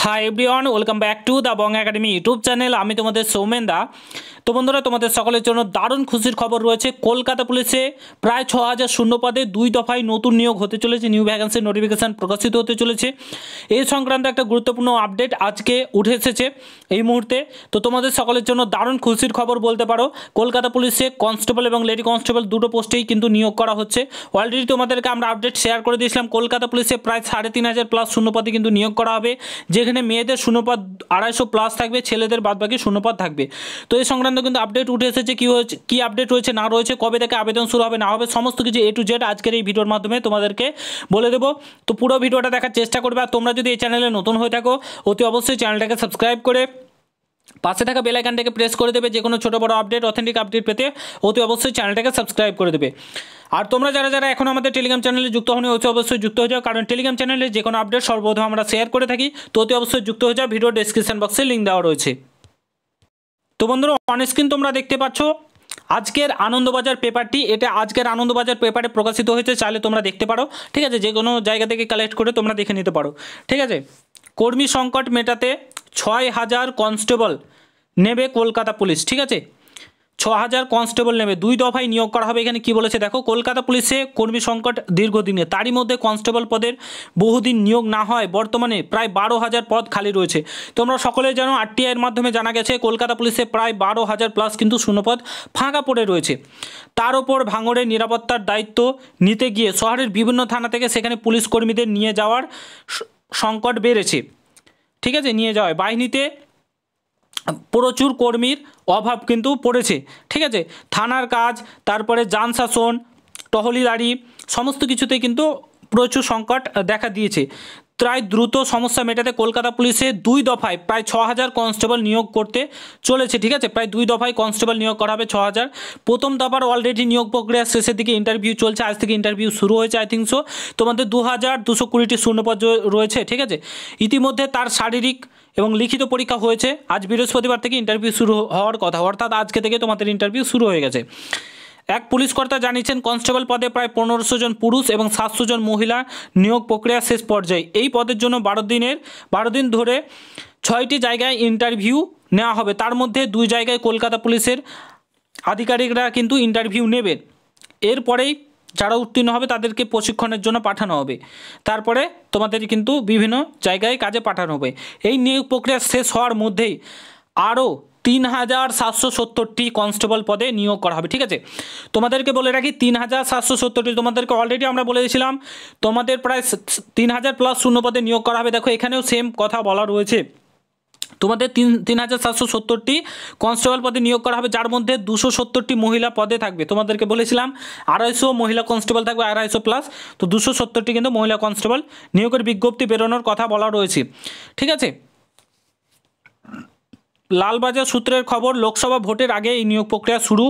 Hi everyone, welcome back to the Bong academy YouTube channel. আমি তোমাদের সৌমেন দা। তো বন্ধুরা, তোমাদের সকলের জন্য দারুণ খুশির খবর রয়েছে। কলকাতা পুলিশে প্রায় 6000 শূন্য পদে 2 দফায় নতুন নিয়োগ হতে চলেছে। নিউ ভ্যাকেন্সি নোটিফিকেশান প্রকাশিত হতে চলেছে। এই সংক্রান্ত একটা গুরুত্বপূর্ণ আপডেট আজকে উঠে এসেছে এই মুহূর্তে। তো তোমাদের সকলের জন্য দারুণ খুশির খবর বলতে পারো। কলকাতা পুলিশে কনস্টেবল এবং লেডি কনস্টেবল দুটো পোস্টেই কিন্তু নিয়োগ করা হচ্ছে। অলরেডি তোমাদেরকে আমরা আপডেট শেয়ার করে দিয়েছিলাম। কলকাতা পুলিশে প্রায় 3500 প্লাস শূন্যপদে কিন্তু নিয়োগ করা হবে, যেখানে মেয়েদের শূন্যপদ 250 প্লাস থাকবে, ছেলেদের বাদবাকি শূন্যপদ থাকবে। তো এই সংক্রান্ত কিন্তু আপডেট উঠে এসেছে। কি আপডেট রয়েছে না রয়েছে, কবে থেকে আবেদন শুরু হবে না হবে, সমস্ত কিছু A to Z আজকের এই ভিডিওর মাধ্যমে তোমাদেরকে বলে দেবো। তো পুরো ভিডিওটা দেখার চেষ্টা করবে। আর তোমরা যদি এই চ্যানেলে নতুন হয়ে থাকো, অতি অবশ্যই চ্যানেলটাকে সাবস্ক্রাইব করে পাশে থাকা বেল আইকনটাকে প্রেস করে দেবে। যে কোনো ছোটো বড়ো আপডেট, অথেন্টিক আপডেট পেতে অতি অবশ্যই চ্যানেলটাকে সাবস্ক্রাইব করে দেবে। আর তোমরা যারা এখন আমাদের টেলিগ্রাম চ্যানেলে যুক্ত হওনি, অতি অবশ্যই যুক্ত হয়ে যাও, কারণ টেলিগ্রাম চ্যানেলে যে কোনো আপডেট সর্বপ্রথম আমরা শেয়ার করে থাকি। তো অতি অবশ্যই যুক্ত হয়ে যাও, ভিডিও ডেসক্রিপশন বক্সে লিঙ্ক দেওয়া রয়েছে। তো বন্ধুরা, অন স্ক্রিন তোমরা দেখতে পাচ্ছ আজকের আনন্দবাজার পেপারটি। এটা আজকের আনন্দবাজার পেপারে প্রকাশিত হয়েছে, চাইলে তোমরা দেখতে পারো। ঠিক আছে, যে কোনো জায়গা থেকে কালেক্ট করে তোমরা দেখে নিতে পারো। ঠিক আছে, কর্মী সংকট মেটাতে 6000 কনস্টেবল নেবে কলকাতা পুলিশ। ঠিক আছে, 6000 কনস্টেবল নেবে, 2 দফায় নিয়োগ করা হবে। এখানে কি বলেছে দেখো, কলকাতা পুলিশে কর্মী সংকট দীর্ঘদিনে, তারই মধ্যে কনস্টেবল পদের বহুদিন নিয়োগ না হয় বর্তমানে প্রায় 12000 পদ খালি রয়েছে। তোমরা সকলে জানো, RTI এর মাধ্যমে জানা গেছে কলকাতা পুলিশে প্রায় 12000 প্লাস কিন্তু শূন্যপদ ফাঁকা পড়ে রয়েছে। তার ওপর ভাঙড়ের নিরাপত্তার দায়িত্ব নিতে গিয়ে শহরের বিভিন্ন থানা থেকে সেখানে পুলিশ কর্মীদের নিয়ে যাওয়ার সংকট বেড়েছে। ঠিক আছে, নিয়ে যাওয়ায় বাহিনীতে প্রচুর কর্মীর অভাব কিন্তু পড়েছে। ঠিক আছে, থানার কাজ, তারপরে যান শাসন, টহলিদারি, সমস্ত কিছুতেই কিন্তু প্রচুর সংকট দেখা দিয়েছে। তাই দ্রুত সমস্যা মেটাতে কলকাতা পুলিশে 2 দফায় প্রায় 6000 কনস্টেবল নিয়োগ করতে চলেছে। ঠিক আছে, প্রায় 2 দফায় কনস্টেবল নিয়োগ করা হবে 6000। প্রথম দফার অলরেডি নিয়োগ প্রক্রিয়া শেষের দিকে, ইন্টারভিউ চলছে, আজ থেকে ইন্টারভিউ শুরু হয়েছে। আই থিঙ্ক সো তোমাদের 2220টি শূন্যপদ রয়েছে। ঠিক আছে, ইতিমধ্যে তার শারীরিক এবং লিখিত পরীক্ষা হয়েছে। আজ বৃহস্পতিবার থেকে ইন্টারভিউ শুরু হওয়ার কথা, অর্থাৎ আজকে থেকে তোমাদের ইন্টারভিউ শুরু হয়ে গেছে। এক পুলিশ কর্তা জানিয়েছেন, কনস্টেবল পদে প্রায় 1500 জন পুরুষ এবং 700 জন মহিলা নিয়োগ প্রক্রিয়া শেষ পর্যায়ে। এই পদের জন্য 12 দিন ধরে 6টি জায়গায় ইন্টারভিউ নেওয়া হবে। তার মধ্যে 2 জায়গায় কলকাতা পুলিশের আধিকারিকরা কিন্তু ইন্টারভিউ নেবেন। এরপরেই যারা উত্তীর্ণ হবে তাদেরকে প্রশিক্ষণের জন্য পাঠানো হবে। তারপরে তোমাদের কিন্তু বিভিন্ন জায়গায় কাজে পাঠানো হবে। এই নিয়োগ প্রক্রিয়া শেষ হওয়ার মধ্যেই আরও 3770টি কনস্টেবল পদে নিয়োগ করা হবে। ঠিক আছে, তোমাদেরকে বলে রাখি 3770টি, তোমাদেরকে অলরেডি আমরা বলে দিয়েছিলাম তোমাদের প্রায় 3000 প্লাস শূন্য পদে নিয়োগ করা হবে। দেখো, এখানেও সেম কথা বলা রয়েছে। তোমাদের 3770টি কনস্টেবল পদে নিয়োগ করা হবে, যার মধ্যে 270টি মহিলা পদে থাকবে। তোমাদেরকে বলেছিলাম 250 মহিলা কনস্টেবল থাকবে, 250 প্লাস। তো 270টি কিন্তু মহিলা কনস্টেবল নিয়োগের বিজ্ঞপ্তি বেরোনোর কথা বলা রয়েছে। ঠিক আছে, লালবাজার সূত্রের খবর, লোকসভা ভোটের আগে এই নিয়োগ প্রক্রিয়া শুরু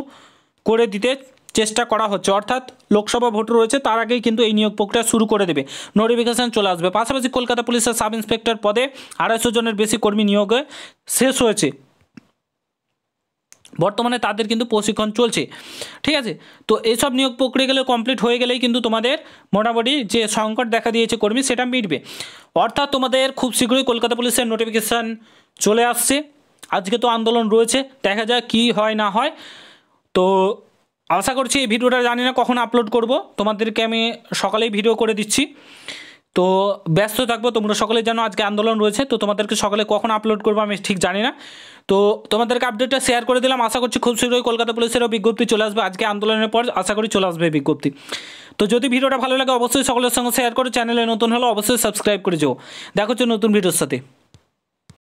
করে দিতে চেষ্টা করা হচ্ছে। অর্থাৎ লোকসভা ভোট রয়েছে, তার আগেই কিন্তু এই নিয়োগ প্রক্রিয়া শুরু করে দেবে, নোটিফিকেশান চলে আসবে। পাশাপাশি কলকাতা পুলিশের সাব ইন্সপেক্টর পদে 250 জনের বেশি কর্মী নিয়োগে শেষ হয়েছে, বর্তমানে তাদের কিন্তু প্রশিক্ষণ চলছে। ঠিক আছে, তো এইসব নিয়োগ প্রক্রিয়াগুলো কমপ্লিট হয়ে গেলেই কিন্তু তোমাদের মোটামুটি যে সংকট দেখা দিয়েছে কর্মী, সেটা মিটবে। অর্থাৎ তোমাদের খুব শীঘ্রই কলকাতা পুলিশের নোটিফিকেশান চলে আসছে। আজকে তো আন্দোলন রয়েছে, দেখা যাক কী হয় না হয়। তো আশা করছি এই ভিডিওটা জানি না কখন আপলোড করব, তোমাদেরকে আমি সকালেই ভিডিও করে দিচ্ছি। তো ব্যস্ত থাকবো, তোমরা সকলে জানো আজকে আন্দোলন রয়েছে। তো তোমাদেরকে সকালে কখন আপলোড করবো আমি ঠিক জানি না। তো তোমাদেরকে আপডেটটা শেয়ার করে দিলাম। আশা করছি খুব শীঘ্রই কলকাতা পুলিশেরও বিজ্ঞপ্তি চলে আসবে। আজকে আন্দোলনের পর আশা করি চলে আসবে বিজ্ঞপ্তি। তো যদি ভিডিওটা ভালো লাগে অবশ্যই সকলের সঙ্গে শেয়ার করো। চ্যানেলে নতুন হলে অবশ্যই সাবস্ক্রাইব করে যাও। দেখা হচ্ছে নতুন ভিডিওর সাথে।